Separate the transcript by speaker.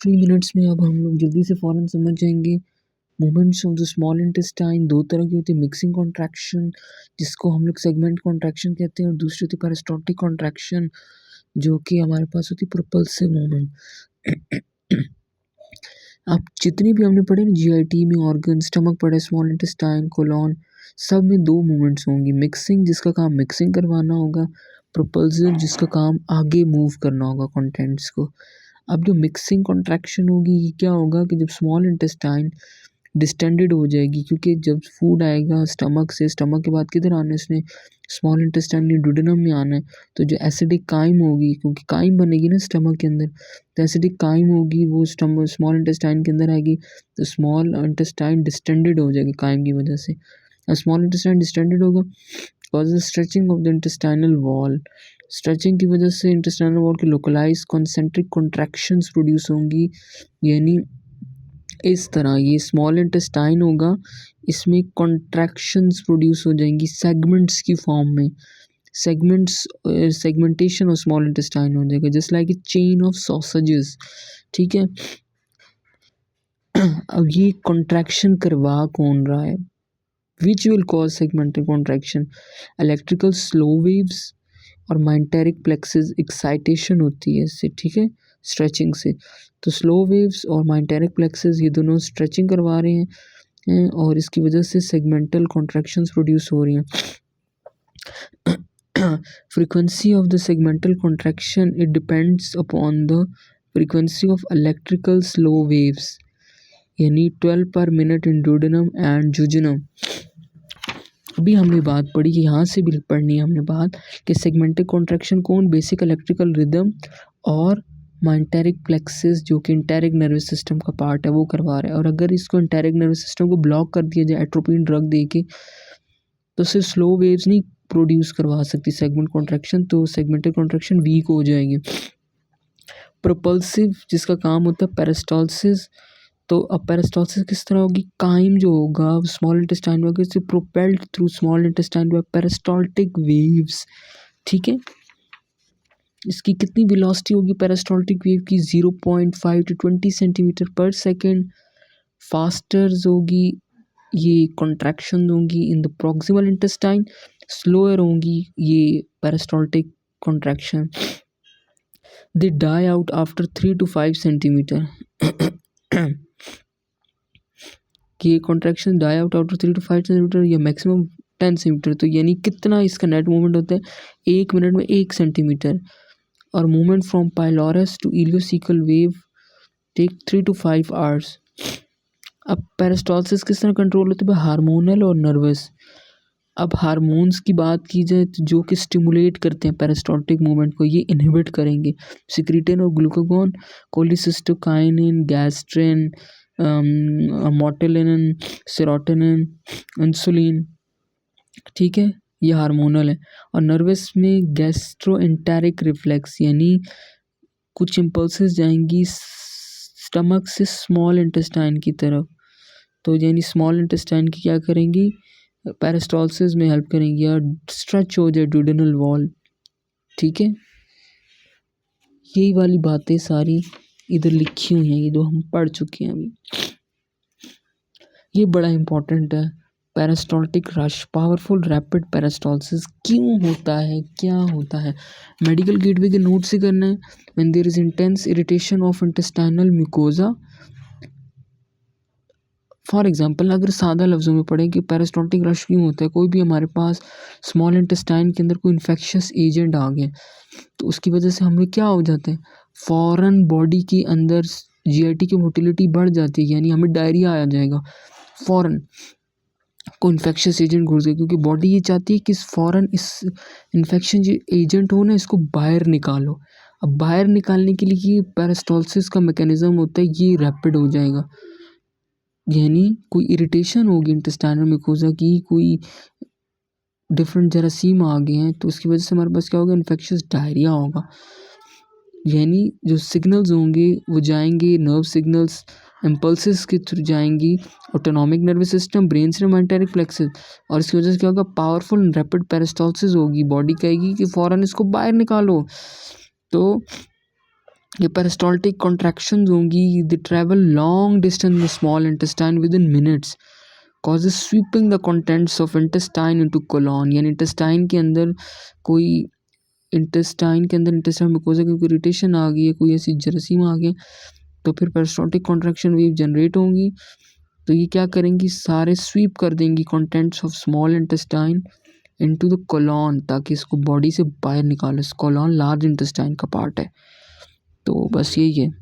Speaker 1: 3 minutes में अब हम लोग जल्दी से फ़ौरन समझ जाएँगे movements of the small intestine. 2 तरह की होती है, मिक्सिंग कॉन्ट्रैक्शन जिसको हम लोग सेगमेंट कॉन्ट्रैक्शन कहते हैं, और दूसरी होती है पेरिस्टोल्टिक कॉन्ट्रैक्शन जो कि हमारे पास होती है प्रोपल्सिव मूवमेंट। अब जितनी भी हमने पढ़े ना जीआईटी में, ऑर्गन, स्टमक पढ़े, स्मॉल इंटेस्टाइन, कोलोन, सब में 2 मूवमेंट्स होंगी। मिक्सिंग जिसका काम मिक्सिंग करवाना होगा, प्रोपल्सिव जिसका काम आगे मूव करना होगा कंटेंट्स को। अब जो मिक्सिंग कॉन्ट्रैक्शन होगी ये क्या होगा कि जब स्मॉल इंटेस्टाइन डिस्टेंडेड हो जाएगी, क्योंकि जब फूड आएगा स्टमक से, स्टमक के बाद किधर आना है इसने, स्मॉल इंटेस्टाइन ने ड्यूडेनम में आना है, तो जो एसिडिक काइम होगी, क्योंकि काइम बनेगी ना स्टमक के अंदर, तो एसिडिक काइम होगी वो स्मॉल इंटेस्टाइन के अंदर आएगी, तो स्मॉल इंटेस्टाइन डिस्टेंडेड हो जाएगी काइम की वजह से। स्मॉल इंटेस्टाइन डिस्टेंडेड होगा cause stretching of the intestinal wall. Stretching की वजह से इंटेस्टाइनल वॉल की लोकलाइज कॉन्सेंट्रिक कॉन्ट्रैक्शंस प्रोड्यूस होंगी, यानी इस तरह ये स्मॉल इंटेस्टाइन होगा, इसमें कॉन्ट्रैक्शंस प्रोड्यूस हो जाएंगी सेगमेंट्स की फॉर्म में। Segments segmentation of small intestine हो जाएगा just like a chain of sausages. ठीक है। अब ये कॉन्ट्रैक्शन करवा कौन रहा है, which will cause segmental contraction, electrical slow waves और माइंटेरिक प्लेक्सेस एक्साइटेशन होती है इससे। ठीक है, स्ट्रेचिंग से। तो स्लो वेव्स और माइंटेरिक प्लेक्सेस ये दोनों स्ट्रेचिंग करवा रहे हैं और इसकी वजह से सेगमेंटल कॉन्ट्रैक्शंस प्रोड्यूस हो रही हैं। frequency of the segmental contraction, it depends upon the frequency of electrical slow waves, यानी 12 per minute in duodenum and jejunum। अभी हमने बात पढ़ी कि यहाँ से भी पढ़नी है हमने बात कि सेगमेंटल कॉन्ट्रैक्शन कौन, बेसिक इलेक्ट्रिकल रिदम और माइंटेरिक प्लेक्सिस जो कि इंटेरिक नर्वस सिस्टम का पार्ट है वो करवा रहा है। और अगर इसको इंटेरिक नर्वस सिस्टम को ब्लॉक कर दिया जाए एट्रोपिन ड्रग दे के, तो सिर्फ स्लो वेव्स नहीं प्रोड्यूस करवा सकती सेगमेंट कॉन्ट्रैक्शन, तो सेगमेंटल कॉन्ट्रैक्शन वीक हो जाएंगे। प्रोपल्सिव जिसका काम होता है पेरिस्टाल्सिस, तो अब पेरिस्टाल्सिस किस तरह होगी, काइम जो होगा स्मॉल इंटेस्टाइन में से propelled through small intestine bye peristaltic waves. ठीक है, इसकी कितनी वेलोसिटी होगी पेरिस्टाल्टिक वेव की, 0.5 to 20 सेंटीमीटर पर सेकेंड। फास्टर होगी ये कॉन्ट्रैक्शन होंगी in the proximal intestine, slower होंगी ये peristaltic contraction. They die out after 3 to 5 centimetre. ये contraction die out after 3 to 5 centimetre या मैक्सिमम 10 सेंटीमीटर। तो यानी कितना इसका नेट मूवमेंट होता है, 1 मिनट में 1 सेंटीमीटर। और movement from pylorus to ileocaecal wave take 3 to 5 hours. अब पेरिस्टाल्सिस किस तरह कंट्रोल होती है, हार्मोनल और नर्वस। अब हार्मोन्स की बात की जाए तो जो कि स्टिमुलेट करते हैं पेरिस्टाल्टिक मूवमेंट को, ये इनहिबिट करेंगे सिक्रीटिन और glucagon, cholecystokinin, gastrin, motilin, serotonin, insulin. ठीक है, ये हार्मोनल है। और नर्वस में गैस्ट्रोएंटेरिक रिफ्लेक्स, यानी कुछ इम्पल्सेस जाएंगी स्टमक से स्मॉल इंटेस्टाइन की तरफ, तो यानी स्मॉल इंटेस्टाइन की क्या करेंगी, पेरिस्टाल्सिस में हेल्प करेंगी और स्ट्रेच हो जाए ड्यूडेनल वॉल। ठीक है, यही वाली बातें सारी इधर लिखी हुई हैं, ये जो हम पढ़ चुके हैं अभी। ये बड़ा इंपॉर्टेंट है, peristaltic rush, powerful rapid peristalsis क्यों होता है, क्या होता है। मेडिकल गेटवे के नोट से करना है। When there is intense irritation of intestinal mucosa, for example अगर सादा लफ्ज़ों में पढ़ें कि पेरिस्टाल्टिक रश क्यों होता है, कोई भी हमारे पास स्मॉल इंटेस्टाइन के अंदर कोई इन्फेक्शियस एजेंट आ गए तो उसकी वजह से हमें क्या हो जाता है, फ़ौरन बॉडी के अंदर जीआईटी की मोटिलिटी बढ़ जाती है, यानी हमें डायरिया आ जाएगा फ़ौरन, कोई इन्फेक्शियस एजेंट घुस गया, क्योंकि बॉडी ये चाहती है कि फ़ौरन इस इन्फेक्शन जो एजेंट हो ना इसको बाहर निकालो। अब बाहर निकालने के लिए ये पेरिस्टाल्सिस का मैकेनिज़्म होता है, ये रैपिड हो जाएगा, यानी कोई इरिटेशन होगी इंटेस्टाइनल म्यूकोजा की, कोई डिफरेंट जरासीम आ गए हैं तो उसकी वजह से हमारे पास क्या होगा, इन्फेक्शियस डायरिया होगा। यानी जो सिग्नल्स होंगे वो जाएंगे, नर्व सिग्नल्स इम्पल्सेस के थ्रू जाएंगी ऑटोनॉमिक नर्वस सिस्टम, ब्रेन से माइंटेरिक प्लेक्सेस, और इसकी वजह से क्या होगा, पावरफुल एंड रैपिड पेरिस्टाल्सिस होगी। बॉडी कहेगी कि फ़ौरन इसको बाहर निकालो। तो ये पेरिस्टाल्टिक कॉन्ट्रैक्शंस होंगी, दे travel long distance in small intestine with in minutes, causes sweeping the contents of intestine into colon. यानी इंटेस्टाइन के अंदर इंटेस्टाइन मुकोसा की कोई इरिटेशन आ गई है, कोई ऐसी जरासीम आ गया, तो फिर पेरिस्टाल्टिक कॉन्ट्रैक्शन वेव जनरेट होंगी। तो ये क्या करेंगी, सारे स्वीप कर देंगी contents of small intestine into the colon, ताकि इसको बॉडी से बाहर निकाले। कोलॉन लार्ज इंटेस्टाइन का पार्ट है। तो बस यही है।